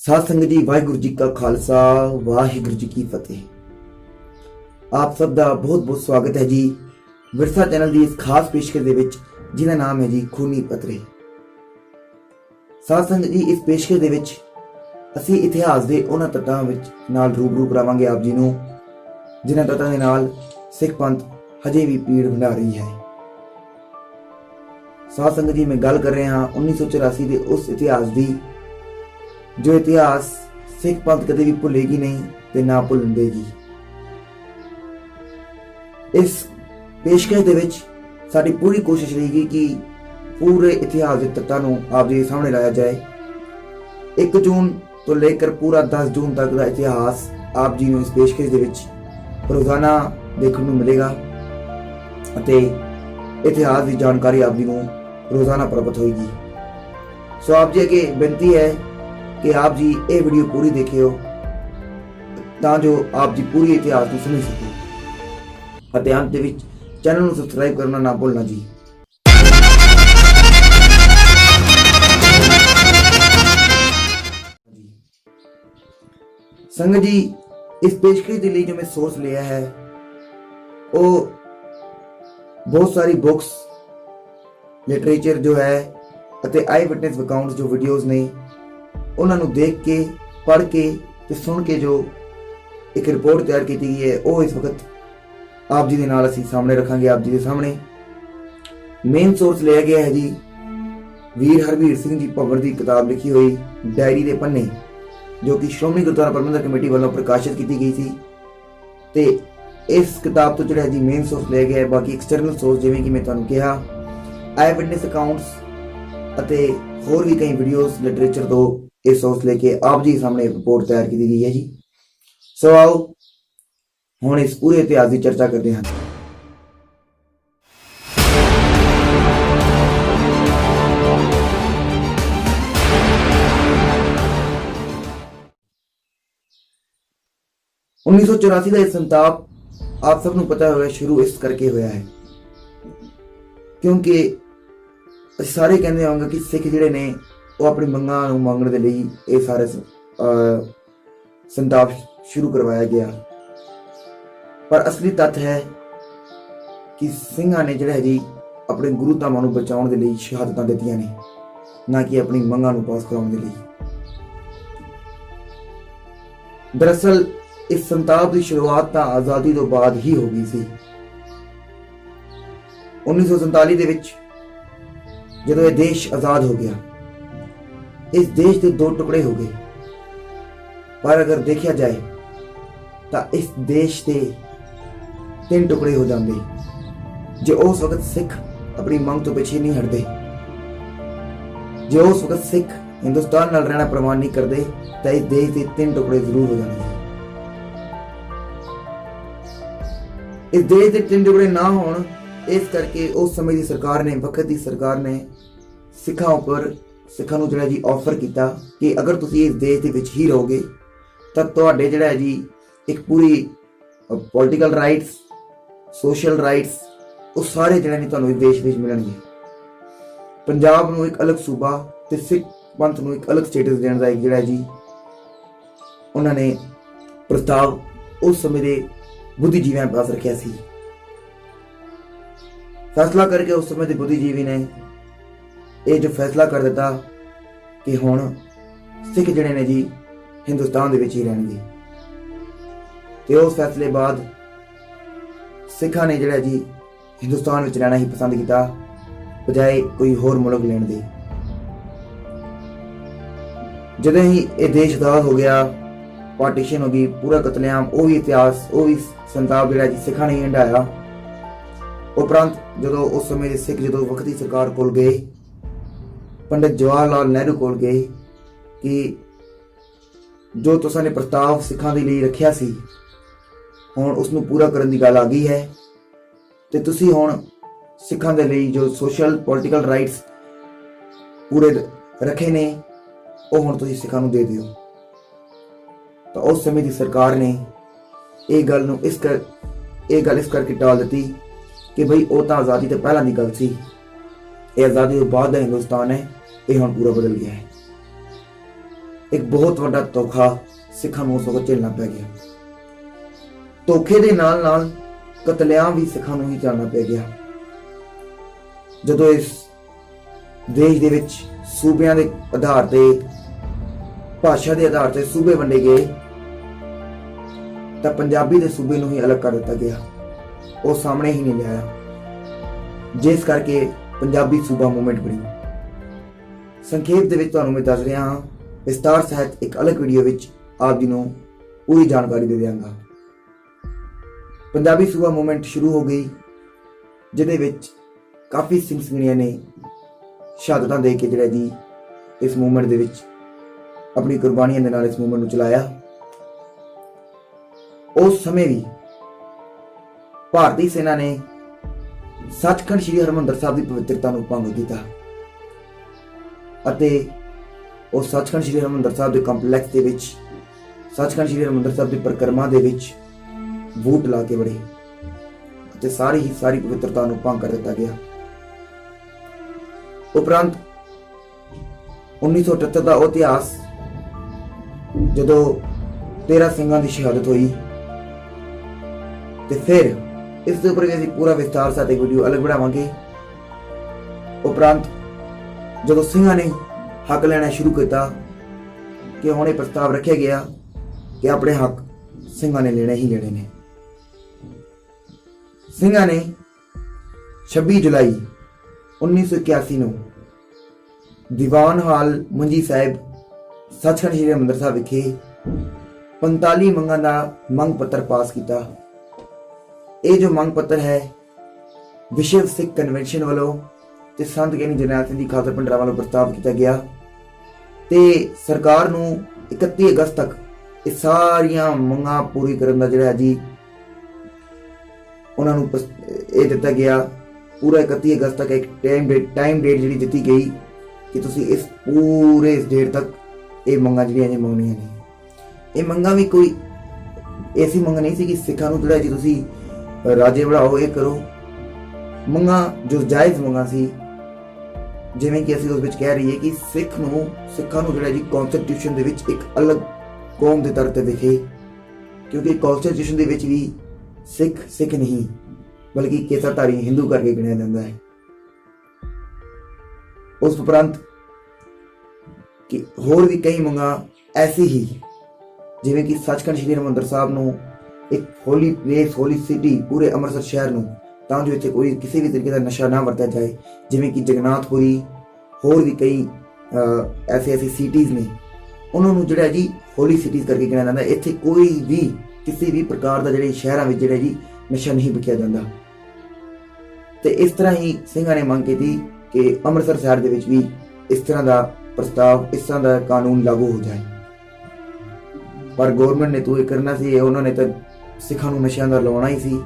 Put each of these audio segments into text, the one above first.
साध संगत जी वाहिगुरू जी का खालसा वाहिगुरू जी की फतेह। आप सब का बहुत बहुत स्वागत है जी विरसा चैनल की इस खास पेशकश दे विच जिहदा नाम है जी खूनी पतरे। साध संगत जी इस पेशकश दे विच असी इतिहास के उन्हां तत्तां विच नाल रूबरू करावांगे आप जी नूं जिन्हां तत्तां दे नाल सिख पंथ हजे भी पीड़ वंडा रही है। साध संगत जी मैं गल कर रहा हाँ 1984 के उस इतिहास की जो इतिहास सिख पंथ कदे भी भुलेगी नहीं ते ना भुलन देगी। इस पेशकश दे विच साडी पूरी कोशिश रहेगी कि पूरे इतिहास के तत्तां नूं आप जी सामने लाया जाए। 1 जून तो लेकर पूरा 10 जून तक का इतिहास आप जी नूं इस पेशकश दे विच रोजाना देखने को मिलेगा अते इतिहास की जानकारी आप जी नूं रोजाना प्राप्त होगी। सो आप जी अगे बेनती है कि आप जी ये वीडियो पूरी देखियो तां जो आप जी पूरी इतिहास को समझ सको अते अंत विच चैनल को सब्सक्राइब करना ना भूलना जी। संगत जी इस पेशकश के लिए जो मैं सोर्स लिया है वो बहुत सारी बुक्स लिटरेचर जो है अते आई विटनेस अकाउंट्स जो वीडियोस ने उन्होंने देख के पढ़ के ते सुन के जो एक रिपोर्ट तैयार की गई है वो इस वक्त आप जी के नाल असीं सामने रखांगे। आप जी के सामने मेन सोर्स लिया गया है जी वीर हरवीर सिंह जी भंवर की किताब लिखी हुई डायरी के पन्ने जो कि श्रोमणी गुरुद्वारा प्रबंधक कमेटी वालों प्रकाशित की गई थी। ते इस किताब तो जो जी मेन सोर्स लिया गया है। बाकी एक्सटर्नल सोर्स जिवें कि मैं तुहानूं कहा आई विटनेस अकाउंट्स अते होर भी कई वीडियोस लिटरेचर तो ये सोर्स लेके आप जी सामने रिपोर्ट तैयार की गई है जी। सो आओ हुण इस पूरे इतिहास की चर्चा करते हैं। उन्नीस सौ 84 का यह संताप आप सबनों पता होगा शुरू इस करके होया है क्योंकि सारे कहते होंगे कि सिख जिहड़े ने वो अपनी मंगां नूं मंगण दे लई ये सारे संताप शुरू करवाया गया। पर असली तत्थ है कि सिंघां ने जिहड़ा जी अपने गुरु धामां नूं बचाउण दे लई शहादतां दित्तियां ने ना कि अपनी मंगां नूं पास कराउण दे लई। दरअसल इस संताप की शुरुआत तां आज़ादी तो बाद ही हो गई सी। 1947 दे विच जदों यह देश आजाद हो गया इस देश के 2 टुकड़े हो गए। पर अगर देखा जाए तो इस देश के 3 टुकड़े हो जाते जो उस वक्त सिख अपनी मंग तो पीछे नहीं हटते, जो उस वक्त सिख हिंदुस्तान नाल रहना प्रमाण नहीं करते तो इस देश के 3 टुकड़े जरूर हो जाते। इस देश के 3 टुकड़े ना होण इस करके उस समय की सरकार ने वक्त की सरकार ने सिखा उपर सिखा नूं जिहड़ा जी ऑफर किया कि अगर तुसीं इस देश दे विच ही रहोगे तो तुहाडे जिहड़ा जी एक पूरी पॉलिटिकल राइट्स सोशल राइट्स वो सारे जिहड़े ने तुहानूं इस देश विच मिलणगे। पंजाब नूं एक अलग सूबा ते सिख पंथ नूं एक अलग स्टेटस देण दा एक जिहड़ा जी उन्होंने प्रस्ताव उस समय के बुद्धिजीवियों के पास रखिया सी। फैसला करके उस समय के बुद्धिजीवी ने ये जो फैसला कर दिता कि हुण सिख जिहड़े ने जी हिंदुस्तान दे विच ही रहणगे। ते उस फैसले बाद सिखां ने जिहड़ा जी हिंदुस्तान विच रहना ही पसंद किया बजाय कोई होर मुल्क लैण दे। जदों ही ये देश आजाद हो गया पार्टीशन हो गई पूरा कतलेआम वो भी इतिहास वो भी संताप जिहड़ा जी सिखां ने हंडाया। उपरंत जो उस समय सिख जो वक्ती सरकार कोल गए पंडित जवाहर लाल नेहरू कोल गए कि जो तुसां ने प्रस्ताव सिखां दे लई रखिया सी हुण उसनूं पूरा करन दी गल आ गई है ते तुसीं हुण सिखां दे लई जो सोशल पॉलिटिकल राइट्स पूरे रखे ने वो हुण तुसीं सिखां नूं दे दिओ। तो उस समय की सरकार ने ये गल नूं इस करके टाल दी कि बई वो तो आज़ादी तो पहला की गल सी, ये आज़ादी तो बाद का हिंदुस्तान है, ये हुण पूरा बदल गया है। ਇੱਕ ਬਹੁਤ ਵੱਡਾ ਧੋਖਾ ਸਿੱਖਾਂ ਨੂੰ ਉਸ ਵਕਤ ਝੇਲਣਾ ਪੈ ਗਿਆ। ਧੋਖੇ ਦੇ ਨਾਲ ਨਾਲ ਕਤਲੇਆਮ ਵੀ ਸਿੱਖਾਂ ਨੂੰ ਹੀ ਝੱਲਣਾ ਪੈ ਗਿਆ। ਜਦੋਂ ਇਸ ਦੇਸ਼ ਦੇ ਵਿੱਚ ਸੂਬਿਆਂ ਦੇ ਆਧਾਰ ਤੇ, ਭਾਸ਼ਾ ਦੇ ਆਧਾਰ ਤੇ ਸੂਬੇ ਵੰਡੇ ਗਏ ਤਾਂ ਪੰਜਾਬੀ ਦੇ ਸੂਬੇ ਨੂੰ ਹੀ ਅਲੱਗ ਕਰ ਦਿੱਤਾ ਗਿਆ, ਉਹ ਸਾਹਮਣੇ ਹੀ ਨਹੀਂ ਲਿਆਇਆ, ਜਿਸ ਕਰਕੇ ਪੰਜਾਬੀ ਸੂਬਾ ਮੂਵਮੈਂਟ ਬਣੀ। ਸੰਖੇਪ ਦੇ ਵਿੱਚ ਤੁਹਾਨੂੰ ਮੈਂ ਦੱਸ ਰਿਹਾ ਹਾਂ, ਵਿਸਤਾਰ ਸਹਿਤ ਇੱਕ ਅਲੱਗ ਵੀਡੀਓ ਵਿੱਚ ਆਪ ਜੀ ਨੂੰ ਪੂਰੀ ਜਾਣਕਾਰੀ ਦੇ ਦਿਆਂਗਾ। ਪੰਜਾਬੀ ਸੂਬਾ ਮੂਵਮੈਂਟ ਸ਼ੁਰੂ ਹੋ ਗਈ, ਜਿਹਦੇ ਵਿੱਚ ਕਾਫੀ ਸਿੰਘ ਸਿੰਘਣੀਆਂ ਨੇ ਸ਼ਹਾਦਤਾਂ ਦੇ ਕੇ ਜਿਹੜਾ ਜੀ ਇਸ ਮੂਵਮੈਂਟ ਦੇ ਵਿੱਚ ਆਪਣੀ ਕੁਰਬਾਨੀਆਂ ਦੇ ਨਾਲ ਇਸ ਮੂਵਮੈਂਟ ਨੂੰ ਚਲਾਇਆ। ਉਸ ਸਮੇਂ ਵੀ ਭਾਰਤੀ ਸੈਨਾ ਨੇ ਸੱਚਖੰਡ ਸ੍ਰੀ ਹਰਿਮੰਦਰ ਸਾਹਿਬ ਦੀ ਪਵਿੱਤਰਤਾ ਨੂੰ ਭੰਗ ਕੀਤਾ ਅਤੇ ਉਹ ਸੱਚਖੰਡ ਸ੍ਰੀ ਹਰਿਮੰਦਰ ਸਾਹਿਬ ਦੇ ਕੰਪਲੈਕਸ ਦੇ ਵਿੱਚ, ਸੱਚਖੰਡ ਸ੍ਰੀ ਹਰਿਮੰਦਰ ਸਾਹਿਬ ਦੀ ਪਰਿਕਰਮਾ ਦੇ ਵਿੱਚ ਬੂਟ ਲਾ ਕੇ ਵੜੇ ਅਤੇ ਸਾਰੀ ਪਵਿੱਤਰਤਾ ਨੂੰ ਭੰਗ ਕਰ ਦਿੱਤਾ ਗਿਆ। ਉਪਰੰਤ 1978 ਦਾ ਉਹ ਇਤਿਹਾਸ, ਜਦੋਂ 13 ਸਿੰਘਾਂ ਦੀ ਸ਼ਹਾਦਤ ਹੋਈ, ਤੇ ਫਿਰ ਇਸ ਦੇ ਉੱਪਰ ਵੀ ਅਸੀਂ ਪੂਰਾ ਵਿਸਤਾਰ ਸਾਥ ਇੱਕ ਵੀਡੀਓ ਅਲੱਗ ਬਣਾਵਾਂਗੇ। ਉਪਰੰਤ ਜਦੋਂ ਸਿੰਘਾਂ ਨੇ ਹੱਕ ਲੈਣਾ ਸ਼ੁਰੂ ਕੀਤਾ ਕਿ ਹੁਣ ਇਹ ਪ੍ਰਸਤਾਵ ਰੱਖਿਆ ਗਿਆ ਕਿ ਆਪਣੇ ਹੱਕ ਸਿੰਘਾਂ ਨੇ ਲੈਣੇ ਹੀ ਲੈਣੇ ਨੇ। ਸਿੰਘਾਂ ਨੇ 26 ਜੁਲਾਈ 1981 ਨੂੰ ਦੀਵਾਨ ਹਾਲ ਮੰਜੀ ਸਾਹਿਬ, ਸੱਚਖੰਡ ਸ੍ਰੀ ਹਰਿਮੰਦਰ ਸਾਹਿਬ ਵਿਖੇ 45 ਮੰਗਾਂ ਦਾ ਮੰਗ ਪੱਤਰ ਪਾਸ ਕੀਤਾ। ਇਹ ਜੋ ਮੰਗ ਪੱਤਰ ਹੈ ਵਿਸ਼ਵ ਸਿੱਖ ਕਨਵੈਨਸ਼ਨ ਵੱਲੋਂ ਤੇ ਸੰਤ ਗਿਆਨੀ ਜਰਨੈਲ ਸਿੰਘ ਜੀ ਖਾਲਸਾ ਭਿੰਡਰਾਂ ਵੱਲੋਂ ਪ੍ਰਸਤਾਵ ਕੀਤਾ ਗਿਆ ਤੇ ਸਰਕਾਰ ਨੂੰ 31 ਅਗਸਤ ਤੱਕ ਇਹ ਸਾਰੀਆਂ ਮੰਗਾਂ ਪੂਰੀ ਕਰਨ ਦਾ ਜਿਹੜਾ ਜੀ ਉਹਨਾਂ ਨੂੰ ਇਹ ਦਿੱਤਾ ਗਿਆ। ਪੂਰਾ 31 ਅਗਸਤ ਤੱਕ ਇੱਕ ਟਾਈਮ ਡੇਟ ਜਿਹੜੀ ਦਿੱਤੀ ਗਈ ਕਿ ਤੁਸੀਂ ਇਸ ਡੇਟ ਤੱਕ ਇਹ ਮੰਗਾਂ ਜਿਹੜੀਆਂ ਨੇ ਮੰਗਣੀਆਂ ਨੇ। ਇਹ ਮੰਗਾਂ ਵੀ ਕੋਈ ਐਸੀ ਮੰਗ ਨਹੀਂ ਸੀ ਕਿ ਸਿੱਖਾਂ ਨੂੰ ਜਿਹੜਾ ਜੀ ਤੁਸੀਂ ਰਾਜੇ ਬਣਾਓ, ਇਹ ਕਰੋ। ਮੰਗਾਂ ਜੋ ਜਾਇਜ਼ ਮੰਗਾਂ ਸੀ, ਜਿਵੇਂ ਕਿ ਅਸੀਂ ਉਸ ਵਿੱਚ ਕਹਿ ਰਹੀਏ ਕਿ ਸਿੱਖਾਂ ਨੂੰ ਜਿਹੜਾ ਜੀ ਕਨਸਟੀਟਿਊਸ਼ਨ ਦੇ ਵਿੱਚ ਇੱਕ ਅਲੱਗ ਕੌਮ ਦੇ ਤੌਰ ਤੇ ਵਿਖੇ, ਕਿਉਂਕਿ ਕਨਸਟੀਟਿਊਸ਼ਨ ਦੇ ਵਿੱਚ ਵੀ ਸਿੱਖ ਨਹੀਂ ਬਲਕਿ ਕੇਸਾਧਾਰੀ ਹਿੰਦੂ ਕਰਕੇ ਗਿਣਿਆ ਜਾਂਦਾ ਹੈ। ਉਸ ਉਪਰੰਤ ਕਿ ਹੋਰ ਵੀ ਕਈ ਮੰਗਾਂ ਐਸੀ ਹੀ, ਜਿਵੇਂ ਕਿ ਸੱਚਖੰਡ ਸ੍ਰੀ ਹਰਿਮੰਦਰ ਸਾਹਿਬ ਨੂੰ ਇੱਕ ਹੋਲੀ ਪਲੇਸ, ਹੋਲੀ ਸਿਟੀ, ਪੂਰੇ ਅੰਮ੍ਰਿਤਸਰ ਸ਼ਹਿਰ ਨੂੰ, ਤਾਂ ਜੋ ਇੱਥੇ ਕੋਈ ਕਿਸੇ ਵੀ ਤਰੀਕੇ ਦਾ ਨਸ਼ਾ ਨਾ ਵਰਤਿਆ ਜਾਏ, ਜਿਵੇਂ ਕਿ ਜਗਨਨਾਥਪੁਰੀ, ਹੋਰ ਵੀ ਕਈ ਐਸੀ ਸਿਟੀਜ਼ ਨੇ, ਉਹਨਾਂ ਨੂੰ ਜਿਹੜਾ ਜੀ ਹੋਲੀ ਸਿਟੀਜ਼ ਕਰਕੇ ਗਿਣਿਆ ਜਾਂਦਾ। ਇੱਥੇ ਕੋਈ ਵੀ ਕਿਸੇ ਵੀ ਪ੍ਰਕਾਰ ਦਾ ਜਿਹੜੇ ਸ਼ਹਿਰਾਂ ਵਿੱਚ ਜਿਹੜਾ ਜੀ ਨਸ਼ਾ ਨਹੀਂ ਵਿਕਿਆ ਜਾਂਦਾ। ਤੇ ਇਸ ਤਰ੍ਹਾਂ ਹੀ ਸਿੰਘਾਂ ਨੇ ਮੰਗ ਕੀਤੀ ਕਿ ਅੰਮ੍ਰਿਤਸਰ ਸ਼ਹਿਰ ਦੇ ਵਿੱਚ ਵੀ ਇਸ ਤਰ੍ਹਾਂ ਦਾ ਪ੍ਰਸਤਾਵ, ਇਸ ਤਰ੍ਹਾਂ ਦਾ ਕਾਨੂੰਨ ਲਾਗੂ ਹੋ ਜਾਏ। ਪਰ ਗਵਰਨਮੈਂਟ ਨੇ ਇਹ ਕਰਨਾ ਸੀ, ਉਹਨਾਂ ਨੇ ਤਾਂ ਸਿੱਖਾਂ ਨੂੰ ਨਸ਼ਿਆਂ ਦਾ ਲਾਉਣਾ ਹੀ ਸੀ।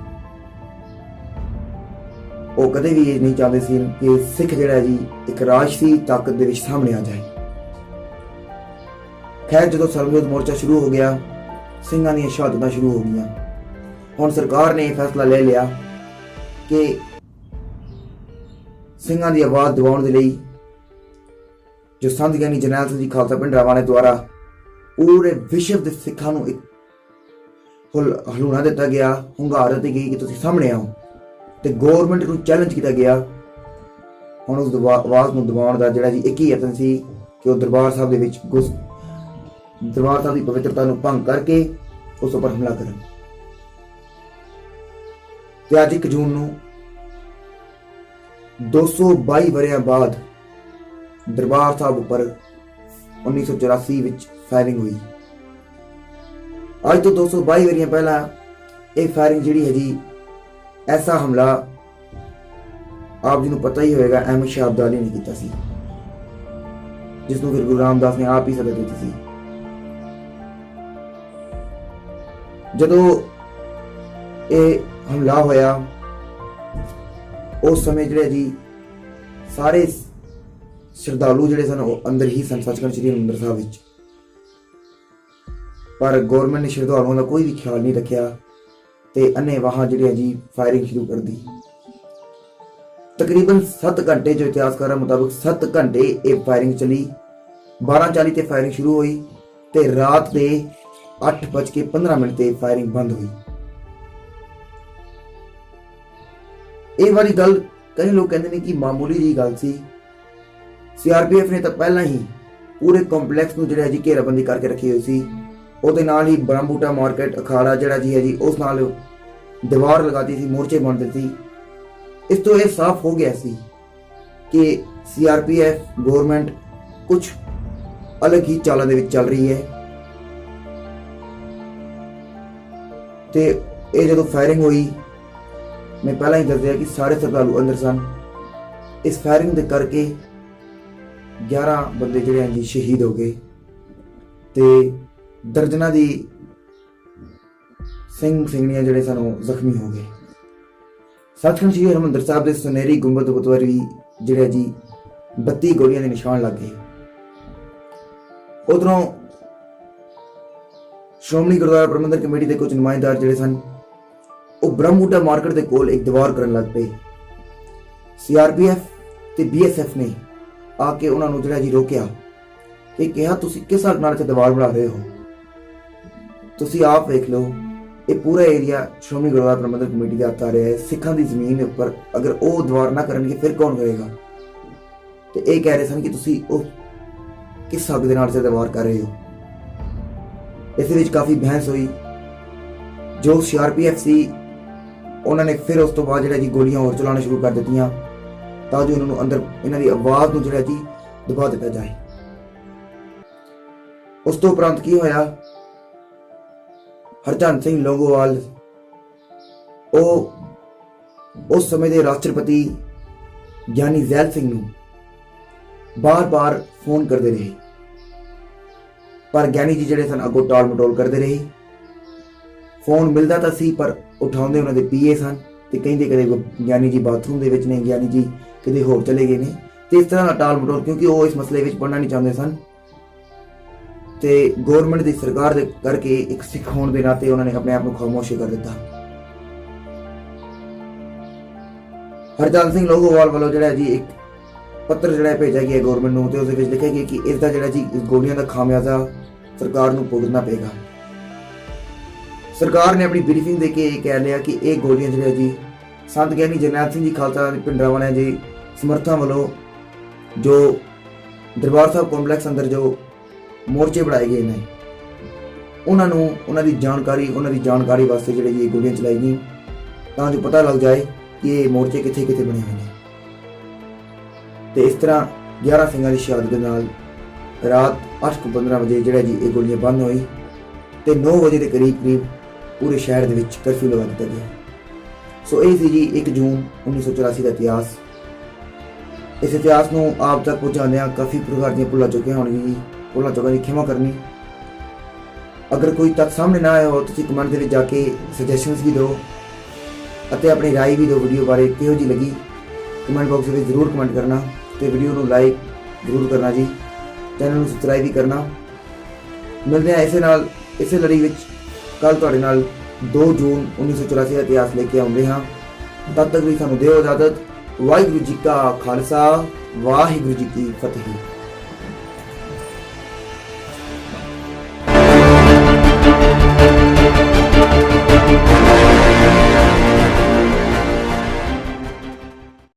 ਉਹ ਕਦੇ ਵੀ ਇਹ ਨਹੀਂ ਚਾਹੁੰਦੇ ਸੀ ਕਿ ਸਿੱਖ ਜਿਹੜਾ ਜੀ ਇੱਕ ਰਾਜਸੀ ਤਾਕਤ ਦੇ ਵਿੱਚ ਸਾਹਮਣੇ ਆ ਜਾਏ। ਖੈਰ, ਜਦੋਂ ਸਰਬਜੋਤ ਮੋਰਚਾ ਸ਼ੁਰੂ ਹੋ ਗਿਆ, ਸਿੰਘਾਂ ਦੀਆਂ ਸ਼ਹਾਦਤਾਂ ਸ਼ੁਰੂ ਹੋ ਗਈਆਂ। ਹੁਣ ਸਰਕਾਰ ਨੇ ਇਹ ਫੈਸਲਾ ਲੈ ਲਿਆ ਕਿ ਸਿੰਘਾਂ ਦੀ ਆਵਾਜ਼ ਦਬਾਉਣ ਦੇ ਲਈ ਜੋ ਸੰਤ ਗਿਆਨੀ ਜਰਨੈਲ ਸਿੰਘ ਜੀ ਖਾਲਸਾ ਭਿੰਡਰਾਂ ਵਾਲੇ ਦੁਆਰਾ ਪੂਰੇ ਵਿਸ਼ਵ ਦੇ ਸਿੱਖਾਂ ਨੂੰ ਇੱਕ ਹਲੂਣਾ ਦਿੱਤਾ ਗਿਆ, ਹੁੰਗਾਰ ਦਿੱਤੀ ਗਈ ਕਿ ਤੁਸੀਂ ਸਾਹਮਣੇ ਆਓ, ਤੇ ਗੌਰਮੈਂਟ ਨੂੰ ਚੈਲੰਜ ਕੀਤਾ ਗਿਆ। ਹੁਣ ਉਸ ਆਵਾਜ਼ ਨੂੰ ਦਬਾਉਣ ਦਾ ਜਿਹੜਾ ਜੀ ਇੱਕ ਹੀ ਯਤਨ ਸੀ ਕਿ ਉਹ ਦਰਬਾਰ ਸਾਹਿਬ ਦੇ ਵਿੱਚ ਦਰਬਾਰ ਸਾਹਿਬ ਦੀ ਪਵਿੱਤਰਤਾ ਨੂੰ ਭੰਗ ਕਰਕੇ ਉਸ ਉੱਪਰ ਹਮਲਾ ਕਰਨ। ਤੇ ਅੱਜ 1 ਜੂਨ ਨੂੰ 222 ਵਰ੍ਹਿਆਂ ਬਾਅਦ ਦਰਬਾਰ ਸਾਹਿਬ ਉੱਪਰ 1984 ਵਿੱਚ ਫਾਇਰਿੰਗ ਹੋਈ। ਅੱਜ ਤੋਂ 222 ਵਰ੍ਹਿਆਂ ਪਹਿਲਾਂ ਇਹ ਫਾਇਰਿੰਗ ਜਿਹੜੀ ਹੈ ਜੀ, ਐਸਾ ਹਮਲਾ ਆਪ ਜੀ ਨੂੰ ਪਤਾ ਹੀ ਹੋਏਗਾ, ਅਹਿਮਦ ਸ਼ਾਹ ਅਬਦਾਲੀ ਨੇ ਕੀਤਾ ਸੀ, ਜਿਸ ਨੂੰ ਫਿਰ ਗੁਰੂ ਰਾਮਦਾਸ ਨੇ ਆਪ ਹੀ ਸਦਾ ਦਿੱਤੀ ਸੀ। ਜਦੋਂ ਇਹ ਹਮਲਾ ਹੋਇਆ, ਉਸ ਸਮੇਂ ਜਿਹੜੇ ਜੀ ਸਾਰੇ ਸ਼ਰਧਾਲੂ ਜਿਹੜੇ ਸਨ ਉਹ ਅੰਦਰ ਹੀ ਸਨ, ਸੱਚਖੰਡ ਸ੍ਰੀ ਹਰਿਮੰਦਰ ਸਾਹਿਬ ਵਿੱਚ। ਪਰ ਗੌਰਮੈਂਟ ਨੇ ਸ਼ਰਧਾਲੂਆਂ ਦਾ ਕੋਈ ਵੀ ਖਿਆਲ ਨਹੀਂ ਰੱਖਿਆ ਤੇ ਅੰਨ੍ਹੇਵਾਹ ਜਿਹੜੇ ਜੀ ਫਾਇਰਿੰਗ ਸ਼ੁਰੂ ਕਰ ਦਿੱਤੀ। ਤਕਰੀਬਨ 7 ਘੰਟੇ, ਜੋ ਇਤਿਹਾਸਕਾਰਾਂ ਮੁਤਾਬਕ 7 ਘੰਟੇ ਇਹ ਫਾਇਰਿੰਗ ਚੱਲੀ, 12:40 ਤੇ ਫਾਇਰਿੰਗ ਸ਼ੁਰੂ ਹੋਈ ਤੇ ਰਾਤ ਦੇ 8:15 ਤੇ ਫਾਇਰਿੰਗ ਬੰਦ ਹੋਈ। ਇਹ ਵਾਲੀ ਗੱਲ ਕਈ ਲੋਕ ਕਹਿੰਦੇ ਨੇ ਕਿ ਮਾਮੂਲੀ ਜੀ ਗੱਲ ਸੀ। ਸੀਆਰਪੀਐਫ ਨੇ ਤਾਂ ਪਹਿਲਾਂ ਹੀ ਪੂਰੇ ਕੰਪਲੈਕਸ ਨੂੰ ਜਿਹੜਾ ਜੀ ਘੇਰਾਬੰਦੀ ਕਰਕੇ ਰੱਖੀ ਹੋਈ ਸੀ। ਉਹਦੇ ਨਾਲ ਹੀ ਬ੍ਰਹਮਬੂਟਾ ਮਾਰਕੀਟ ਅਖਾੜਾ ਜਿਹੜਾ ਜੀ ਹੈ ਜੀ ਉਸ ਨਾਲ ਦੀਵਾਰ ਲਗਾਤੀ ਸੀ, ਮੋਰਚੇ ਬਣਦੇ ਸੀ। ਇਸ ਤੋਂ ਇਹ ਸਾਫ਼ ਹੋ ਗਿਆ ਸੀ ਕਿ ਸੀਆਰਪੀਐਫ ਗਵਰਨਮੈਂਟ ਕੁਝ ਅਲੱਗ ਹੀ ਚਾਲਾਂ ਦੇ ਵਿੱਚ ਚੱਲ ਰਹੀ ਹੈ। ਤੇ ਇਹ ਜਦੋਂ ਫਾਇਰਿੰਗ ਹੋਈ, ਮੈਂ ਪਹਿਲਾਂ ਹੀ ਦੱਸਿਆ ਕਿ ਸਾਰੇ ਸ਼ਰਧਾਲੂ ਅੰਦਰ ਸਨ। ਇਸ ਫਾਇਰਿੰਗ ਦੇ ਕਰਕੇ 11 ਬੰਦੇ ਜਿਹੜੇ ਹਨ ਜੀ ਸ਼ਹੀਦ ਹੋ ਗਏ ਤੇ ਦਰਜਨਾਂ ਦੀ ਸਿੰਘ ਸਿੰਘਣੀਆਂ ਜਿਹੜੇ ਸਨ ਉਹ ਜ਼ਖਮੀ ਹੋ ਗਏ। ਸੱਚਖੰਡ ਸ੍ਰੀ ਹਰਿਮੰਦਰ ਸਾਹਿਬ ਦੇ ਸੁਨਹਿਰੀ ਗੁੰਬਦ ਉੱਪਰ ਵੀ ਜਿਹੜੇ ਜੀ 32 ਗੋਲੀਆਂ ਦੇ ਨਿਸ਼ਾਨ ਲੱਗ ਗਏ। ਉਧਰੋਂ ਸ਼੍ਰੋਮਣੀ ਗੁਰਦੁਆਰਾ ਪ੍ਰਬੰਧਕ ਕਮੇਟੀ ਦੇ ਕੁਝ ਨੁਮਾਇੰਦਾਰ ਜਿਹੜੇ ਸਨ ਉਹ ਬ੍ਰਹਮਬੂਟਾ ਮਾਰਕੀਟ ਦੇ ਕੋਲ ਇੱਕ ਦੀਵਾਰ ਕਰਨ ਲੱਗ ਪਏ। ਸੀਆਰਪੀਐਫ ਤੇ ਬੀਐਸਐਫ ਨੇ ਆ ਕੇ ਉਹਨਾਂ ਨੂੰ ਜਿਹੜਾ ਜੀ ਰੋਕਿਆ ਕਿ ਕਿਹਾ ਤੁਸੀਂ ਕਿਸ ਹੱਕ ਨਾਲ ਇੱਥੇ ਦੀਵਾਰ ਬਣਾ ਰਹੇ ਹੋ? ਤੁਸੀਂ ਆਪ ਵੇਖ ਲਓ, ਇਹ ਪੂਰਾ ਏਰੀਆ ਸ਼੍ਰੋਮਣੀ ਗੁਰਦੁਆਰਾ ਪ੍ਰਬੰਧਕ ਕਮੇਟੀ ਦਾ ਹੱਥ ਆ ਰਿਹਾ ਹੈ। ਸਿੱਖਾਂ ਦੀ ਜ਼ਮੀਨ ਉੱਪਰ ਅਗਰ ਉਹ ਦੀਵਾਰ ਨਾ ਕਰਨਗੇ ਫਿਰ ਕੌਣ ਕਰੇਗਾ? ਤੇ ਇਹ ਕਹਿ ਰਹੇ ਸਨ ਕਿ ਤੁਸੀਂ ਉਹ ਕਿਸ ਹੱਕ ਦੇ ਨਾਲ ਇੱਥੇ ਦੀਵਾਰ ਕਰ ਰਹੇ ਹੋ। ਇਸ ਵਿੱਚ ਕਾਫੀ ਬਹਿਸ ਹੋਈ। ਜੋ ਸੀਆਰਪੀਐਫ ਸੀ ਉਹਨਾਂ ਨੇ ਫਿਰ ਉਸ ਤੋਂ ਬਾਅਦ ਜਿਹੜਾ ਜੀ ਗੋਲੀਆਂ ਹੋਰ ਚਲਾਉਣਾ ਸ਼ੁਰੂ ਕਰ ਦਿੱਤੀਆਂ ਤਾਂ ਜੋ ਇਹਨਾਂ ਨੂੰ ਅੰਦਰ ਇਹਨਾਂ ਦੀ ਆਵਾਜ਼ ਨੂੰ ਜਿਹੜਾ ਜੀ ਦਬਾ ਦਿੱਤਾ ਜਾਏ। ਉਸ ਤੋਂ ਉਪਰੰਤ ਕੀ ਹੋਇਆ, ਹਰਚੰਦ ਸਿੰਘ ਲੋਂਗੋਵਾਲ ਉਹ ਉਸ ਸਮੇਂ ਦੇ ਰਾਸ਼ਟਰਪਤੀ ਗਿਆਨੀ ਜ਼ੈਲ ਸਿੰਘ ਨੂੰ ਬਾਰ-ਬਾਰ ਫੋਨ ਕਰਦੇ ਰਹੇ, ਪਰ ਗਿਆਨੀ ਜੀ ਜਿਹੜੇ ਸਨ ਅੱਗੋਂ ਟਾਲ ਮਟੋਲ ਕਰਦੇ ਰਹੇ। ਫੋਨ ਮਿਲਦਾ ਤਾਂ ਸੀ ਪਰ ਉਠਾਉਂਦੇ ਉਹਨਾਂ ਦੇ ਪੀਏ ਸਨ ਤੇ ਕਹਿੰਦੇ ਕਦੇ ਗਿਆਨੀ ਜੀ ਬਾਥਰੂਮ ਦੇ ਵਿੱਚ ਨੇ, ਗਿਆਨੀ ਜੀ ਕਿਤੇ ਹੋਰ ਚਲੇ ਗਏ ਨੇ ਤੇ ਇਸ ਤਰ੍ਹਾਂ ਦਾ ਟਾਲ ਮਟੋਲ, ਕਿਉਂਕਿ ਉਹ ਇਸ ਮਸਲੇ ਵਿੱਚ ਪੜਨਾ ਨਹੀਂ ਚਾਹੁੰਦੇ ਸਨ ਤੇ ਗਵਰਨਮੈਂਟ ਦੀ ਸਰਕਾਰ ਦੇ ਕਰਕੇ ਇੱਕ ਸਿੱਖ ਹੋਣ ਦੇ ਨਾਤੇ ਉਹਨਾਂ ਨੇ ਆਪਣੇ ਆਪ ਨੂੰ ਖਾਮੋਸ਼ ਕਰ ਦਿੱਤਾ। ਹਰਚੰਦ ਸਿੰਘ ਲੋਂਗੋਵਾਲ ਵੱਲੋਂ ਜਿਹੜਾ ਜੀ ਇੱਕ ਪੱਤਰ ਜਿਹੜਾ ਭੇਜਿਆ ਗਿਆ ਗਵਰਨਮੈਂਟ ਨੂੰ ਤੇ ਉਸ ਦੇ ਵਿੱਚ ਲਿਖਿਆ ਗਿਆ ਕਿ ਇਸ ਦਾ ਜਿਹੜਾ ਜੀ ਗੋਲੀਆਂ ਦਾ ਖਾਮਿਆਜ਼ਾ ਸਰਕਾਰ ਨੂੰ ਭੁਗਤਣਾ ਪਏਗਾ। ਸਰਕਾਰ ਨੇ ਆਪਣੀ ਬਰੀਫਿੰਗ ਦੇ ਕੇ ਇਹ ਕਹਿ ਲਿਆ ਕਿ ਇਹ ਗੋਲੀਆਂ ਜਿਹੜੀਆਂ ਜੀ ਸੰਤ ਗਿਆਨੀ ਜਰਨੈਲ ਸਿੰਘ ਜੀ ਖਾਲਸਾ ਪਿੰਡਰਾਵਾਲਿਆਂ ਜੀ ਸਮਰਥਾਂ ਵੱਲੋਂ ਜੋ ਦਰਬਾਰ ਸਾਹਿਬ ਕੰਪਲੈਕਸ ਅੰਦਰ ਜੋ ਮੋਰਚੇ ਬਣਾਏ ਗਏ ਨੇ ਉਹਨਾਂ ਨੂੰ ਉਹਨਾਂ ਦੀ ਜਾਣਕਾਰੀ ਵਾਸਤੇ ਜਿਹੜੇ ਜੀ ਗੋਲੀਆਂ ਚਲਾਈ ਗਈਆਂ ਤਾਂ ਜੋ ਪਤਾ ਲੱਗ ਜਾਏ ਕਿ ਇਹ ਮੋਰਚੇ ਕਿੱਥੇ ਕਿੱਥੇ ਬਣੇ ਹੋਏ ਨੇ। ਤੇ ਇਸ ਤਰ੍ਹਾਂ 11 ਸਿੰਘਾਂ ਦੀ ਸ਼ਹਾਦਤ ਦੇ ਨਾਲ ਰਾਤ 8:15 ਵਜੇ ਜਿਹੜਾ ਜੀ ਇਹ ਗੋਲੀਆਂ ਬੰਦ ਹੋਈ ਤੇ 9 ਵਜੇ ਦੇ ਕਰੀਬ ਪੂਰੇ ਸ਼ਹਿਰ ਦੇ ਵਿੱਚ ਕਰਫਿਊ ਲਗਾ ਦਿੱਤਾ ਗਿਆ। ਸੋ ਇਹ ਸੀ ਜੀ 1 ਜੂਨ 1984 ਦਾ ਇਤਿਹਾਸ। ਇਸ ਇਤਿਹਾਸ ਨੂੰ ਆਪ ਤੱਕ ਪਹੁੰਚਾਉਂਦਿਆਂ ਕਾਫੀ ਪ੍ਰਕਾਰ ਦੀਆਂ ਭੁੱਲਾਂ ਚੁੱਕੀਆਂ ਹੋਣਗੀਆਂ ਜੀ, ਭੁੱਲਾਂ ਚੁੱਕਾਂ ਦੀ ਖਿਮਾ ਕਰਨੀ। ਅਗਰ ਕੋਈ ਤੱਥ ਸਾਹਮਣੇ ਨਾ ਆਇਆ ਹੋ ਤੁਸੀਂ ਕਮੈਂਟ ਦੇ ਵਿੱਚ ਜਾ ਕੇ ਸੁਜੈਸ਼ਨਸ ਵੀ ਦਿਓ ਅਤੇ ਆਪਣੀ ਰਾਏ ਵੀ ਦਿਓ ਵੀਡੀਓ ਬਾਰੇ ਕਿਹੋ ਜਿਹੀ ਲੱਗੀ। ਕਮੈਂਟ ਬਾਕਸ ਵਿੱਚ ਜ਼ਰੂਰ ਕਮੈਂਟ ਕਰਨਾ ਤੇ ਵੀਡੀਓ ਨੂੰ ਲਾਈਕ ਜ਼ਰੂਰ ਕਰਨਾ ਜੀ, ਚੈਨਲ ਨੂੰ ਸਬਸਕ੍ਰਾਈਬ ਵੀ ਕਰਨਾ। ਮਿਲਦੇ ਹਾਂ ਇਸੇ ਲੜੀ ਵਿੱਚ ਕੱਲ ਤੁਹਾਡੇ ਨਾਲ 2 ਜੂਨ 1984 ਦਾ ਇਤਿਹਾਸ ਲੈ ਕੇ ਆਉਂਦੇ ਹਾਂ। ਤਦ ਤੱਕ ਵੀ ਸਾਨੂੰ ਦਿਓ ਇਜਾਜ਼ਤ। ਵਾਹਿਗੁਰੂ ਜੀ ਕਾ ਖਾਲਸਾ, ਵਾਹਿਗੁਰੂ ਜੀ ਕੀ ਫਤਿਹ।